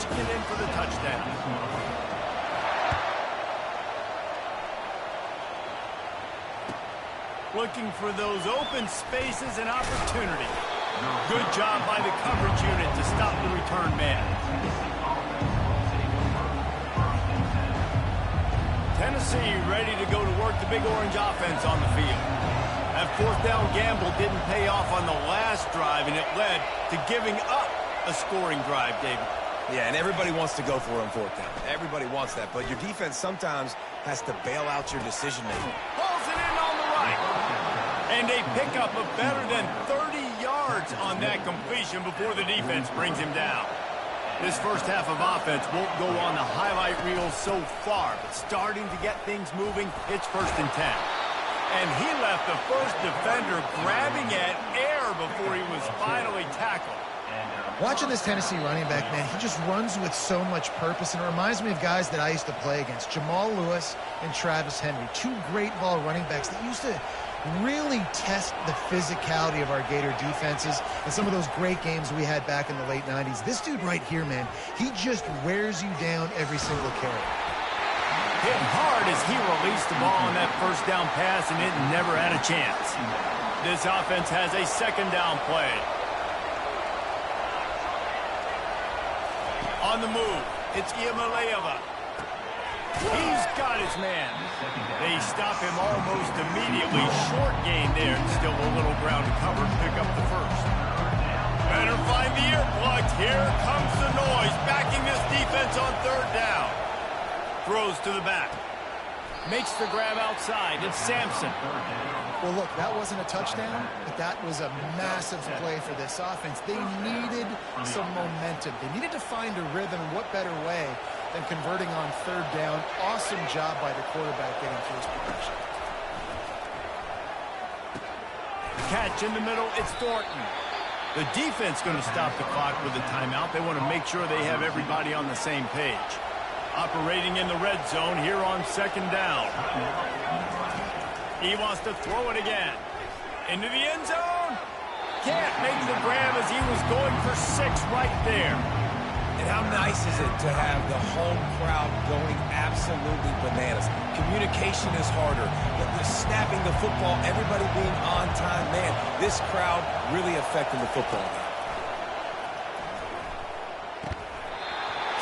punching it in for the touchdown. Looking for those open spaces and opportunity. Good job by the coverage unit to stop the return man. Tennessee ready to go to work the Big Orange offense on the field. That fourth down gamble didn't pay off on the last drive, and it led to giving up a scoring drive, David. Yeah, and everybody wants to go for it on fourth down. Everybody wants that, but your defense sometimes has to bail out your decision-making. Pulls it in on the right. And a pickup of better than 30 yards on that completion before the defense brings him down. This first half of offense won't go on the highlight reel so far, but starting to get things moving, it's 1st and 10. And he left the first defender grabbing at air before he was finally tackled. Watching this Tennessee running back, man, he just runs with so much purpose, and it reminds me of guys that I used to play against, Jamal Lewis and Travis Henry, two great ball running backs that used to really test the physicality of our Gator defenses and some of those great games we had back in the late 90s. This dude right here, man, he just wears you down every single carry. Hit hard as he released the ball on that first down pass, and it never had a chance. This offense has a 2nd down play. On the move, it's Iamaleava. He's got his man. They stop him almost immediately. Short gain there. Still a little ground to cover to pick up the first. Better find the earplugs. Here comes the noise. Backing this defense on 3rd down. Throws to the back. Makes the grab outside. It's Sampson. Well, look, that wasn't a touchdown, but that was a massive play for this offense. They needed some momentum. They needed to find a rhythm, and what better way than converting on 3rd down. Awesome job by the quarterback getting to his progression. Catch in the middle, it's Thornton. The defense going to stop the clock with a timeout. They want to make sure they have everybody on the same page. Operating in the red zone here on 2nd down. He wants to throw it again. Into the end zone. Can't make the grab as he was going for 6 right there. And how nice is it to have the home crowd going absolutely bananas? Communication is harder. The snapping the football, everybody being on time. Man, this crowd really affecting the football game.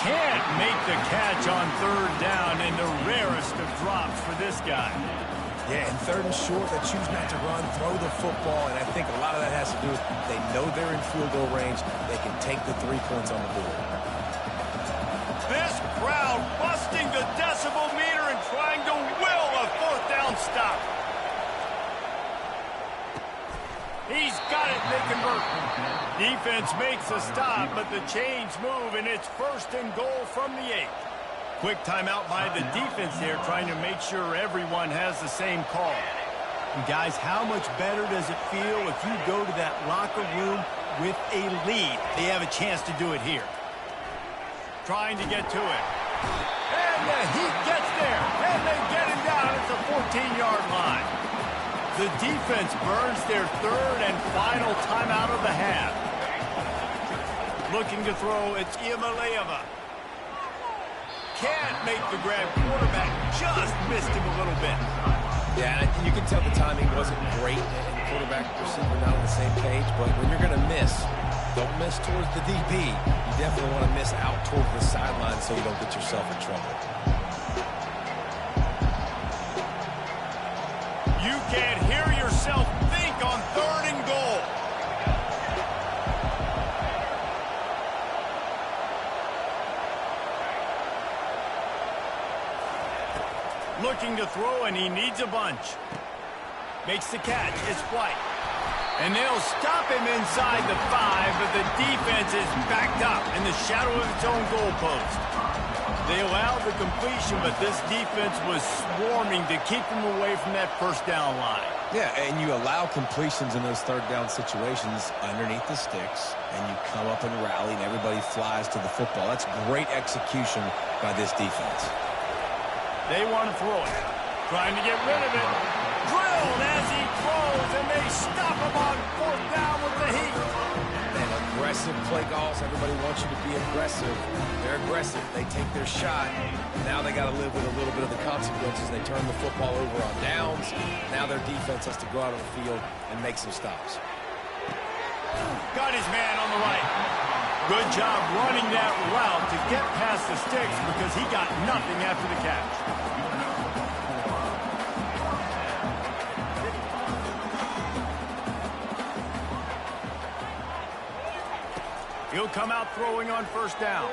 Can't make the catch on 3rd down, and the rarest of drops for this guy. Yeah, and 3rd and short, they choose not to run, throw the football, and I think a lot of that has to do with they know they're in field goal range. They can take the 3 points on the board. This crowd busting the decibel meter and trying to will a 4th down stop. He's got it, they convert. Defense makes a stop, but the chains move, and it's 1st and goal from the 8. Quick timeout by the defense there, trying to make sure everyone has the same call. And guys, how much better does it feel if you go to that locker room with a lead? They have a chance to do it here. Trying to get to it. And he gets there, and they get him down at the 14-yard line. The defense burns their 3rd and final timeout of the half. Looking to throw, it's Iamaleava. Can't make the grab. Quarterback just missed him a little bit. Yeah, and you can tell the timing wasn't great, and quarterback and receiver not on the same page, but when you're going to miss, don't miss towards the DB. You definitely want to miss out towards the sideline so you don't get yourself in trouble. You can't hear yourself think on 3rd and goal. Looking to throw, and he needs a bunch. Makes the catch. It's White. And they'll stop him inside the 5, but the defense is backed up in the shadow of its own goalpost. They allowed the completion, but this defense was swarming to keep him away from that 1st down line. Yeah, and you allow completions in those 3rd down situations underneath the sticks, and you come up and rally, and everybody flies to the football. That's great execution by this defense. They want to throw it. Trying to get rid of it. Drilled as he throws, and they stop him on 4th down with the heat. And aggressive play calls. Everybody wants you to be aggressive. They're aggressive. They take their shot. Now they got to live with a little bit of the consequences. They turn the football over on downs. Now their defense has to go out on the field and make some stops. Got his man on the right. Good job running that route to get past the sticks because he got nothing after the catch. He'll come out throwing on first down.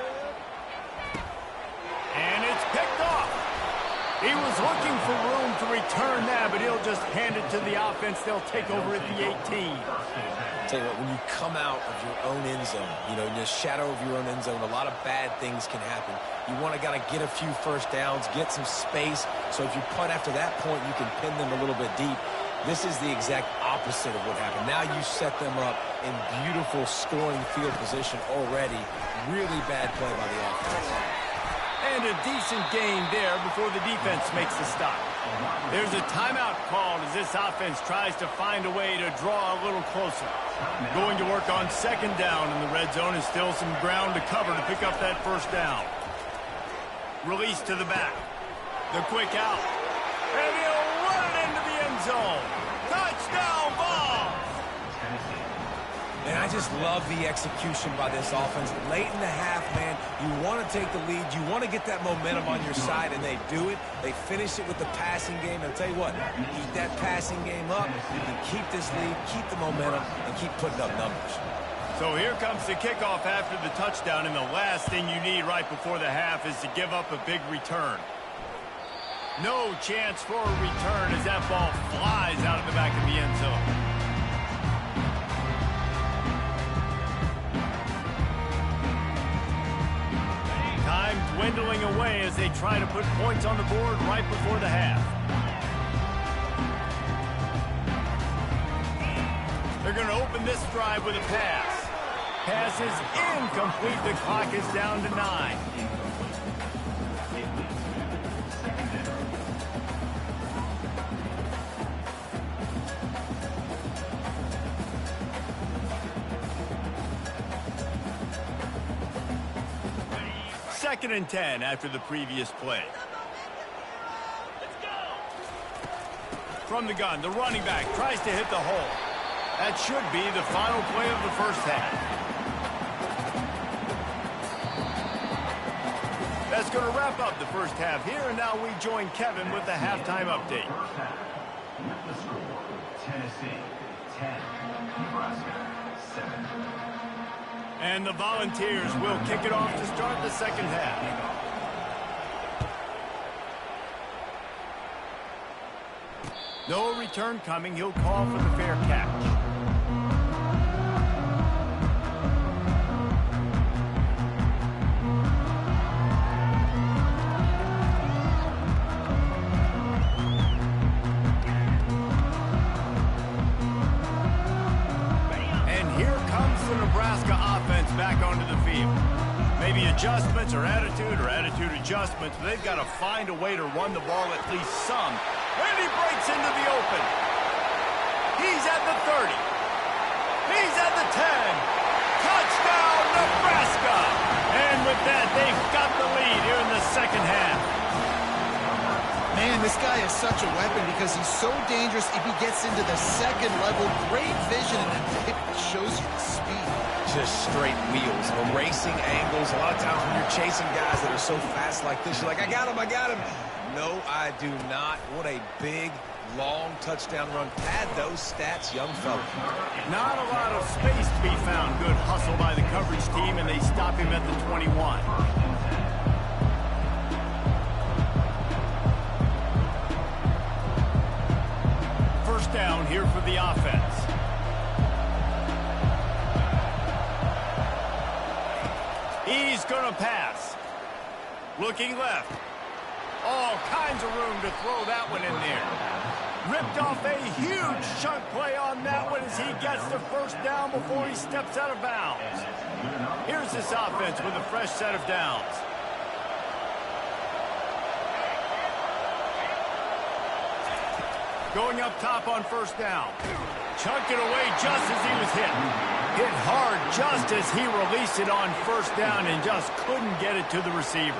And it's picked off. He was looking for room to return that, but he'll just hand it to the offense. They'll take over at the 18. Tell you what, when you come out of your own end zone, you know, in the shadow of your own end zone, a lot of bad things can happen. You want to kind of get a few first downs, get some space, so if you punt after that point, you can pin them a little bit deep. This is the exact opposite of what happened. Now you set them up in beautiful scoring field position already. Really bad play by the offense. And a decent gain there before the defense makes the stop. There's a timeout called as this offense tries to find a way to draw a little closer. Going to work on second down in the red zone and still some ground to cover to pick up that first down. Release to the back. The quick out. And he'll run it into the end zone. Touchdown ball! And I just love the execution by this offense. Late in the half, man, you want to take the lead. You want to get that momentum on your side, and they do it. They finish it with the passing game. And I'll tell you what, keep that passing game up. You can keep this lead, keep the momentum, and keep putting up numbers. So here comes the kickoff after the touchdown, and the last thing you need right before the half is to give up a big return. No chance for a return as that ball flies out of the back of the end zone. Time dwindling away as they try to put points on the board right before the half. They're going to open this drive with a pass. Pass is incomplete. The clock is down to 9. Second and 10 after the previous play. From the gun, the running back tries to hit the hole. That should be the final play of the first half. That's going to wrap up the first half here, and now we join Kevin with the halftime update. Tennessee 10, Nebraska 7. And the Volunteers will kick it off to start the second half. No return coming. He'll call for the fair catch. Back onto the field. Maybe adjustments or attitude adjustments. They've got to find a way to run the ball at least some. And he breaks into the open. He's at the 30. He's at the 10. Touchdown, Nebraska! And with that, they've got the lead here in the second half. Man, this guy is such a weapon because he's so dangerous if he gets into the second level. Great vision, and it shows you the speed. Just straight wheels, erasing angles. A lot of times when you're chasing guys that are so fast like this, you're like, I got him. No, I do not. What a big, long touchdown run. Pad those stats, young fella. Not a lot of space to be found. Good hustle by the coverage team, and they stop him at the 21. First down here for the offense. He's going to pass. Looking left. All kinds of room to throw that one in there. Ripped off a huge chunk play on that one as he gets the first down before he steps out of bounds. Here's this offense with a fresh set of downs. Going up top on first down. Chunked it away just as he was hit. Hit hard just as he released it on first down and just couldn't get it to the receiver.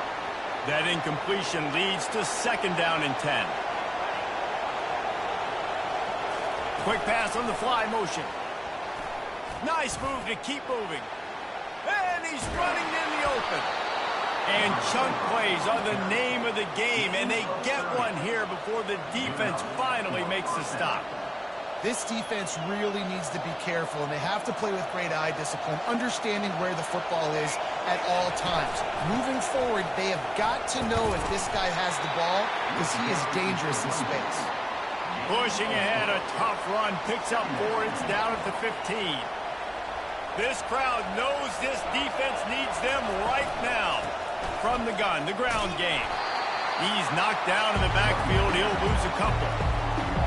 That incompletion leads to second down and 10. Quick pass on the fly motion. Nice move to keep moving. And he's running in the open. And chunk plays are the name of the game, and they get one here before the defense finally makes a stop. This defense really needs to be careful, and they have to play with great eye discipline, understanding where the football is at all times. Moving forward, they have got to know if this guy has the ball, because he is dangerous in space. Pushing ahead, a tough run, picks up 4, it's down at the 15. This crowd knows this defense needs them right now. From the gun, the ground game. He's knocked down in the backfield, he'll lose a couple.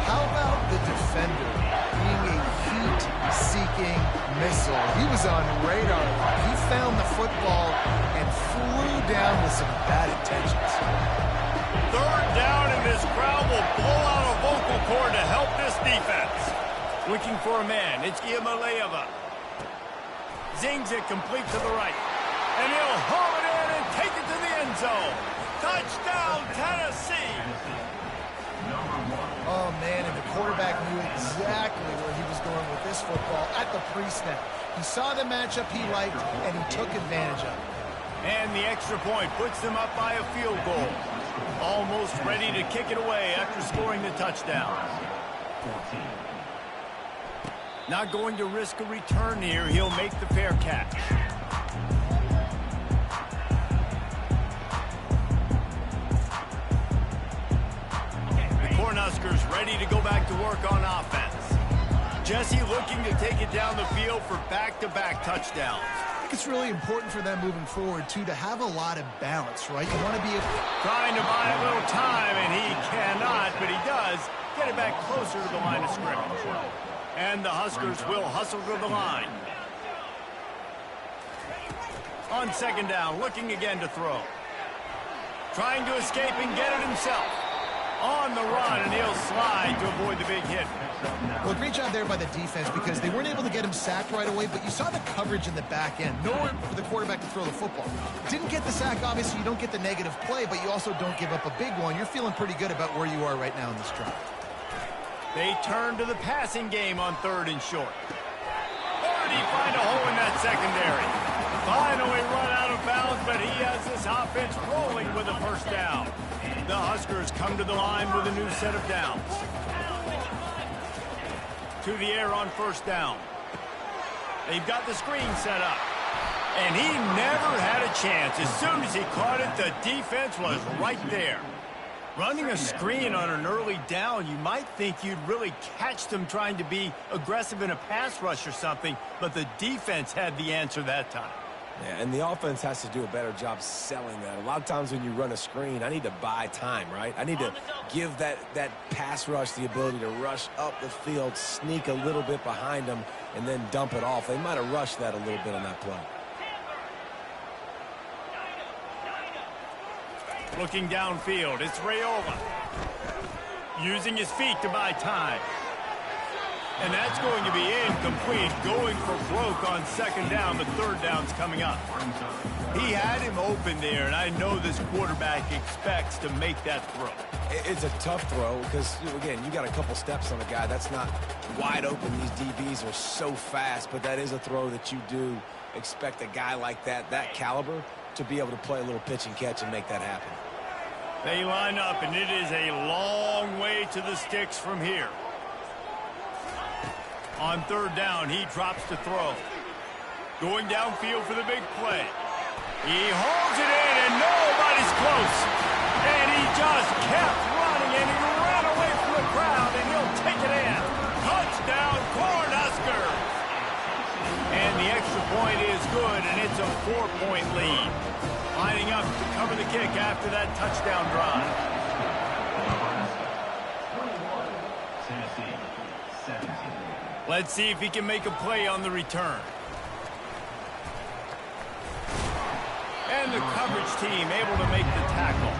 How about the defender being a heat-seeking missile? He was on radar. He found the football and flew down with some bad intentions. Third down, and this crowd will blow out a vocal cord to help this defense. Looking for a man, it's Iamaleava. Zings it complete to the right. And he'll haul it in and take it to the end zone. Touchdown, Tennessee! Oh, man, and the quarterback knew exactly where he was going with this football at the pre-snap. He saw the matchup he liked, and he took advantage of it. And the extra point puts them up by a field goal. Almost ready to kick it away after scoring the touchdown. Not going to risk a return here. He'll make the fair catch. Cornhuskers ready to go back to work on offense. Jesse looking to take it down the field for back-to-back touchdowns. I think it's really important for them moving forward, too, to have a lot of balance, right? You want to be trying to buy a little time, and he cannot, but he does get it back closer to the line of scrimmage. And the Huskers will hustle to the line. On second down, looking again to throw. Trying to escape and get it himself. On the run, and he'll slide to avoid the big hit. Well, great job there by the defense because they weren't able to get him sacked right away, but you saw the coverage in the back end. Nowhere for the quarterback to throw the football. Didn't get the sack, obviously. You don't get the negative play, but you also don't give up a big one. You're feeling pretty good about where you are right now in this drive. They turn to the passing game on third and short. Or did he find a hole in that secondary? Finally run out of bounds, but he has this offense rolling with a first down. The Huskers come to the line with a new set of downs. To the air on first down. They've got the screen set up. And he never had a chance. As soon as he caught it, the defense was right there. Running a screen on an early down, you might think you'd really catch them trying to be aggressive in a pass rush or something, but the defense had the answer that time. Yeah, and the offense has to do a better job selling that. A lot of times when you run a screen, I need to buy time, right? I need to give that pass rush the ability to rush up the field, sneak a little bit behind them, and then dump it off. They might have rushed that a little bit on that play. Looking downfield, it's Raiola. Using his feet to buy time. And that's going to be incomplete, going for broke on second down, but third down's coming up. He had him open there, and I know this quarterback expects to make that throw. It's a tough throw because, again, you got a couple steps on the guy. That's not wide open. These DBs are so fast, but that is a throw that you do expect a guy like that caliber, to be able to play a little pitch and catch and make that happen. They line up, and it is a long way to the sticks from here. On third down, he drops to throw. Going downfield for the big play. He holds it in, and nobody's close. And he just kept running, and he ran away from the crowd, and he'll take it in. Touchdown, Cornhuskers! And the extra point is good, and it's a 4-point lead. Lining up to cover the kick after that touchdown drive. Tennessee, 17. Let's see if he can make a play on the return. And the coverage team able to make the tackle.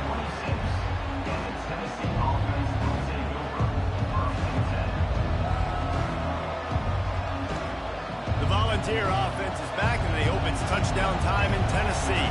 here. Offense is back, and they hope it's touchdown time in Tennessee.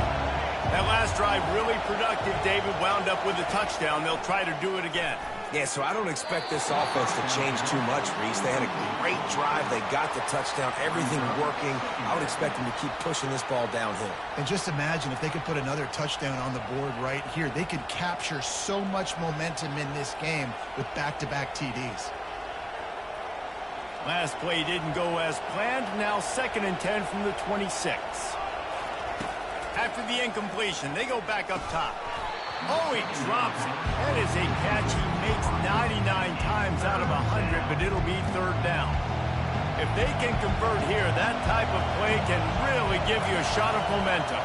That last drive really productive. David wound up with a touchdown. They'll try to do it again. Yeah, so I don't expect this offense to change too much, Reese. They had a great drive. They got the touchdown. Everything working. I would expect them to keep pushing this ball downhill. And just imagine if they could put another touchdown on the board right here. They could capture so much momentum in this game with back-to-back TDs. Last play didn't go as planned. Now 2nd and 10 from the 26. After the incompletion, they go back up top. Oh, he drops it. That is a catch he makes 99 times out of 100, but it'll be 3rd down. If they can convert here, that type of play can really give you a shot of momentum.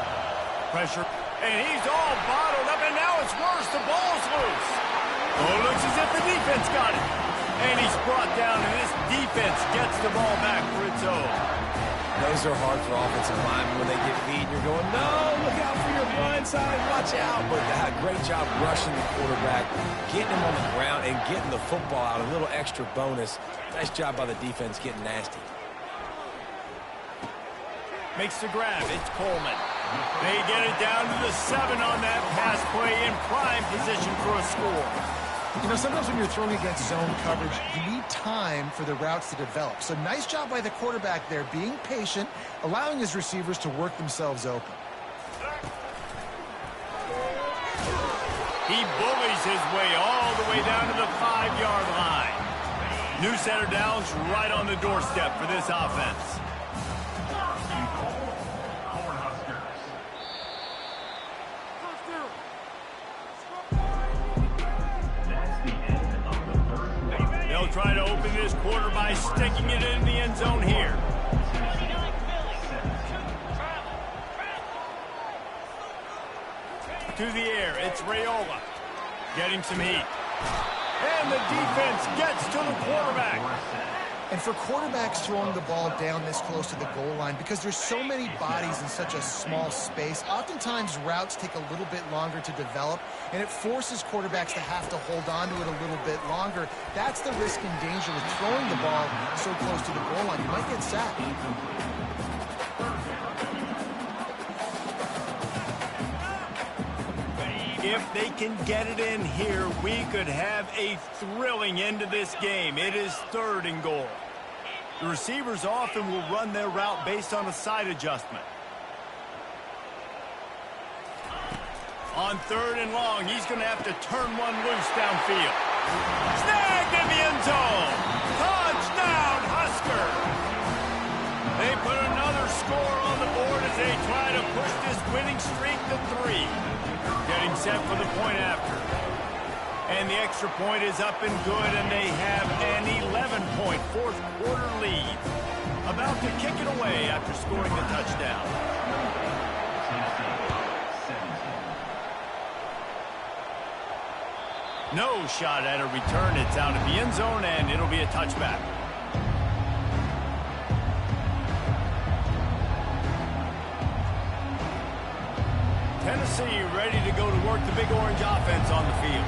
Pressure, and he's all bottled up, and now it's worse. The ball's loose. Oh, it looks as if the defense got it. And he's brought down, and this defense gets the ball back for its own. Those are hard for offensive linemen when they get beat. You're going, no, look out for your blind side, watch out. But great job rushing the quarterback, getting him on the ground, and getting the football out. A little extra bonus. Nice job by the defense getting nasty. Makes the grab. It's Coleman. They get it down to the 7 on that pass play in prime position for a score. You know, sometimes when you're throwing against zone coverage, you need time for the routes to develop. So nice job by the quarterback there, being patient, allowing his receivers to work themselves open. He bullies his way all the way down to the 5-yard line. New center downs right on the doorstep for this offense. They'll try to open this quarter by sticking it in the end zone here. To the air, it's Raiola. Getting some heat. And the defense gets to the quarterback. And for quarterbacks throwing the ball down this close to the goal line, because there's so many bodies in such a small space, oftentimes routes take a little bit longer to develop, and it forces quarterbacks to have to hold on to it a little bit longer. That's the risk and danger with throwing the ball so close to the goal line. You might get sacked. If they can get it in here, we could have a thrilling end to this game. It is 3rd and goal. The receivers often will run their route based on a side adjustment. On 3rd and long, he's going to have to turn one loose downfield. Snagged in the end zone. Touchdown, Husker. They put another score on the board as they try to push this winning streak to 3. Getting set for the point after. And the extra point is up and good, and they have an 11-point fourth-quarter lead. About to kick it away after scoring the touchdown. No shot at a return. It's out of the end zone, and it'll be a touchback. Tennessee ready to go to work the Big Orange offense on the field.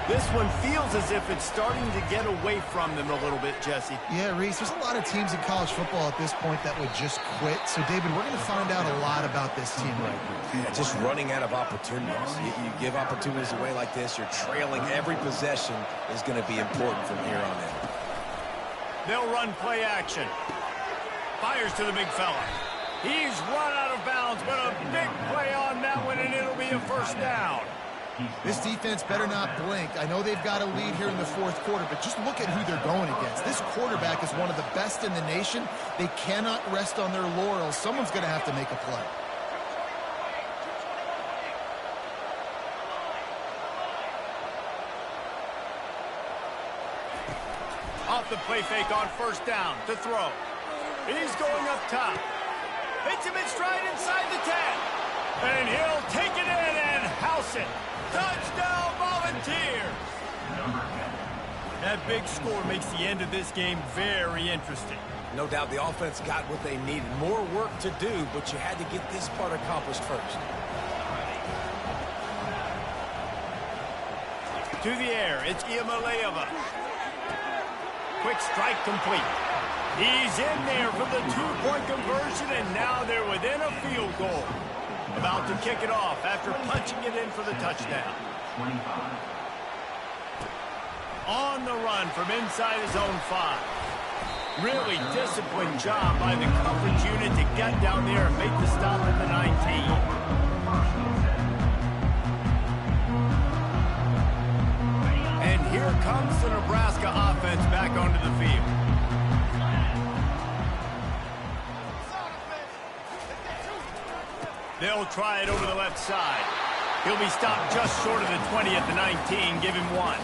This one feels as if it's starting to get away from them a little bit, Jesse. Yeah, Reese, there's a lot of teams in college football at this point that would just quit. So, David, we're going to find out a lot about this team right here. Yeah, just running out of opportunities. You give opportunities away like this, you're trailing. Every possession is going to be important from here on in. They'll run play action. Fires to the big fella. He's run out of bounds, but a big play on that one, and it'll be a 1st down. This defense better not blink. I know they've got a lead here in the 4th quarter, but just look at who they're going against. This quarterback is one of the best in the nation. They cannot rest on their laurels. Someone's going to have to make a play. Off the play fake on 1st down to throw. He's going up top. Hits him in stride inside the 10. And he'll take it in and house it. Touchdown, Volunteers! That big score makes the end of this game very interesting. No doubt the offense got what they needed. More work to do, but you had to get this part accomplished first. To the air, it's Iamaleava. Quick strike complete. He's in there for the two-point conversion, and now they're within a field goal. About to kick it off after punching it in for the touchdown. 25. On the run from inside his own 5. Really disciplined job by the coverage unit to get down there and make the stop at the 19. And here comes the Nebraska offense back onto the field. They'll try it over the left side. He'll be stopped just short of the 20 at the 19. Give him 1.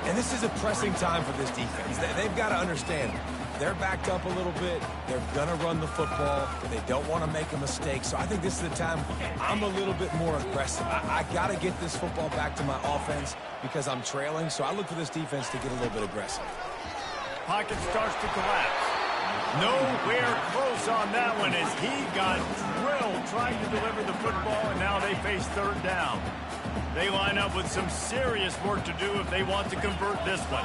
And this is a pressing time for this defense. They've got to understand, they're backed up a little bit. They're going to run the football. They don't want to make a mistake. So I think this is the time I'm a little bit more aggressive. I got to get this football back to my offense because I'm trailing. So I look for this defense to get a little bit aggressive. Pocket starts to collapse. Nowhere close on that one as he got drilled trying to deliver the football, and now they face third down. They line up with some serious work to do if they want to convert this one.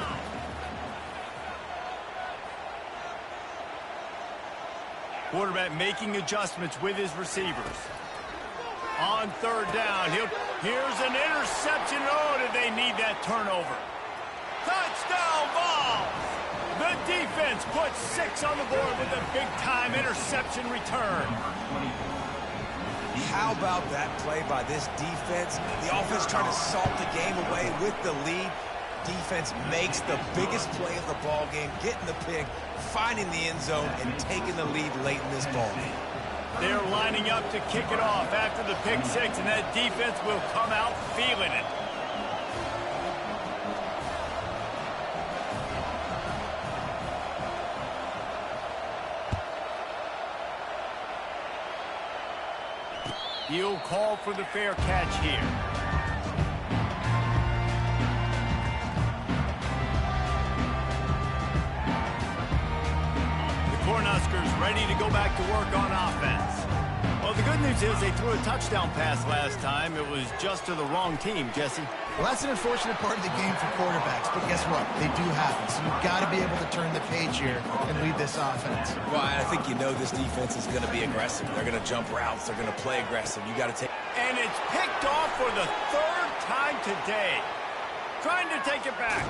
Quarterback making adjustments with his receivers. On third down, here's an interception. Oh, did they need that turnover? Touchdown ball! The defense puts 6 on the board with a big-time interception return. How about that play by this defense? The offense trying to salt the game away with the lead. Defense makes the biggest play of the ball game, getting the pick, finding the end zone, and taking the lead late in this ball game. They're lining up to kick it off after the pick 6, and that defense will come out feeling it. He'll call for the fair catch here. The Cornhuskers ready to go back to work on offense. Well, the good news is they threw a touchdown pass last time. It was just to the wrong team, Jesse. Well, that's an unfortunate part of the game for quarterbacks, but guess what? They do happen, so you've got to be able to turn the page here and lead this offense. Well, I think you know this defense is going to be aggressive. They're going to jump routes. They're going to play aggressive. You got to take... And it's picked off for the 3rd time today. Trying to take it back.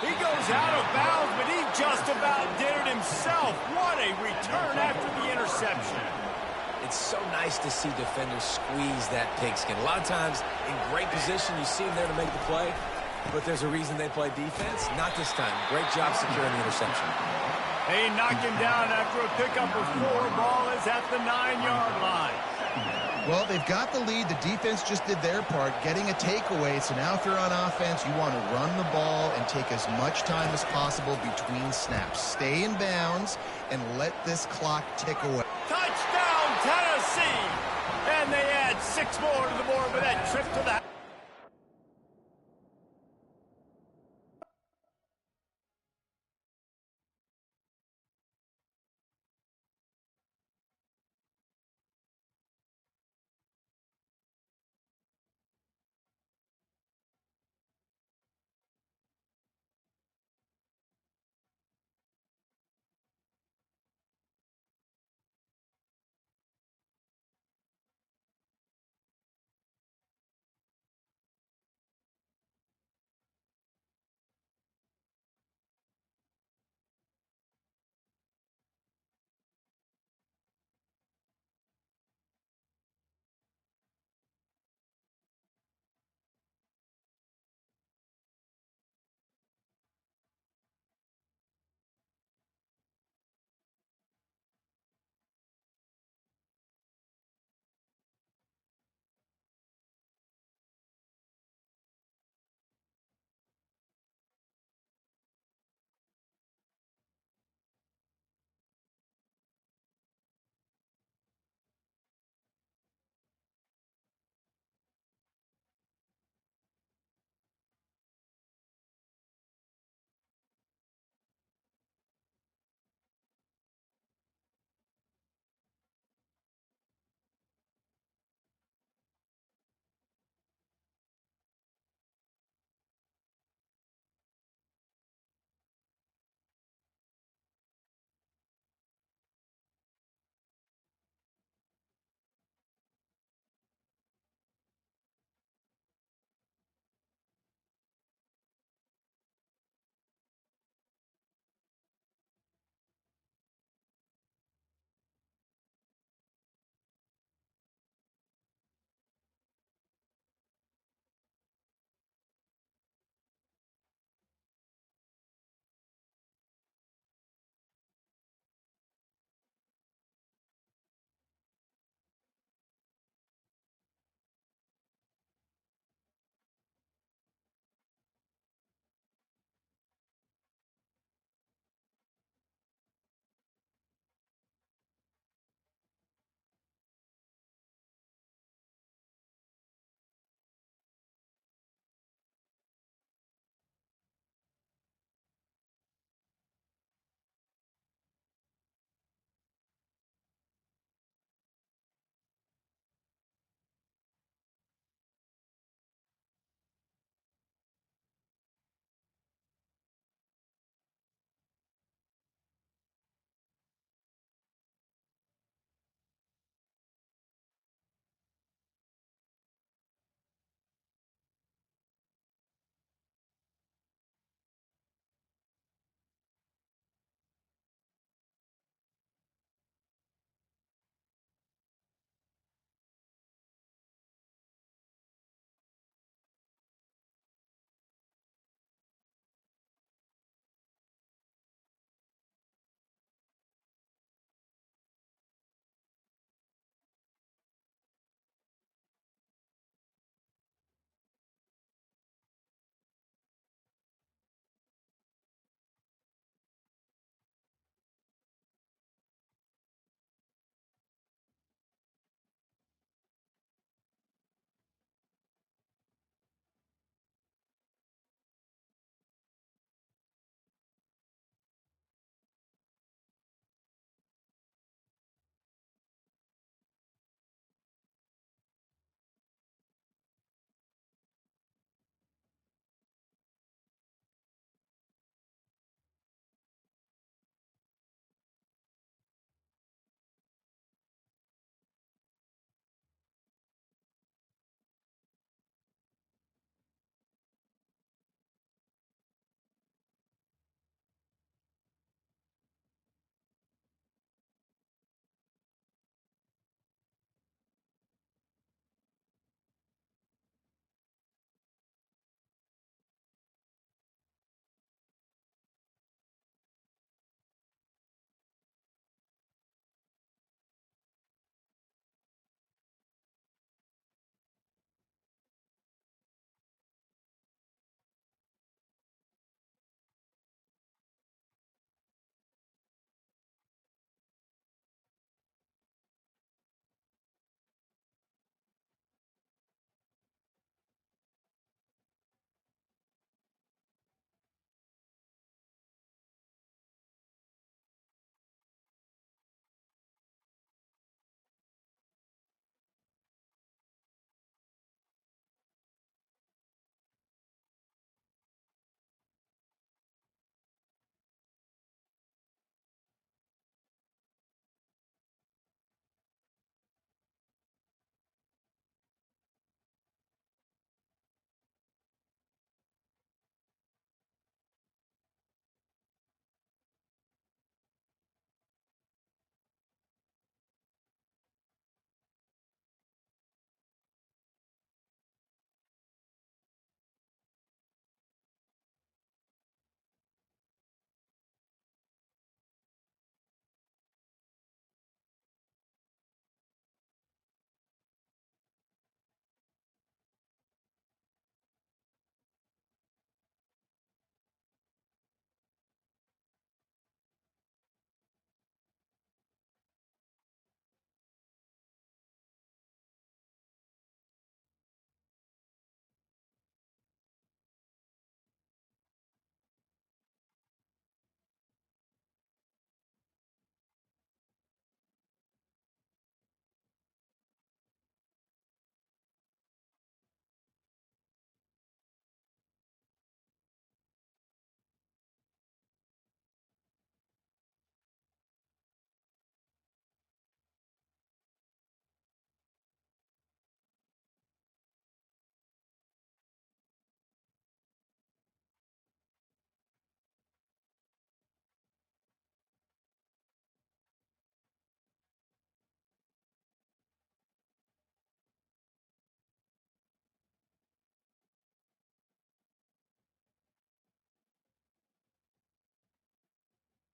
He goes out of bounds, but he just about did it himself. What a return after the interception. It's so nice to see defenders squeeze that pigskin. A lot of times, in great position, you see them there to make the play, but there's a reason they play defense. Not this time. Great job securing the interception. They knock him down after a pickup of 4. Ball is at the 9-yard line. Well, they've got the lead. The defense just did their part, getting a takeaway. So now if you're on offense, you want to run the ball and take as much time as possible between snaps. Stay in bounds and let this clock tick away. Touchdown, Tennessee! And they add 6 more to the board with that trip to the...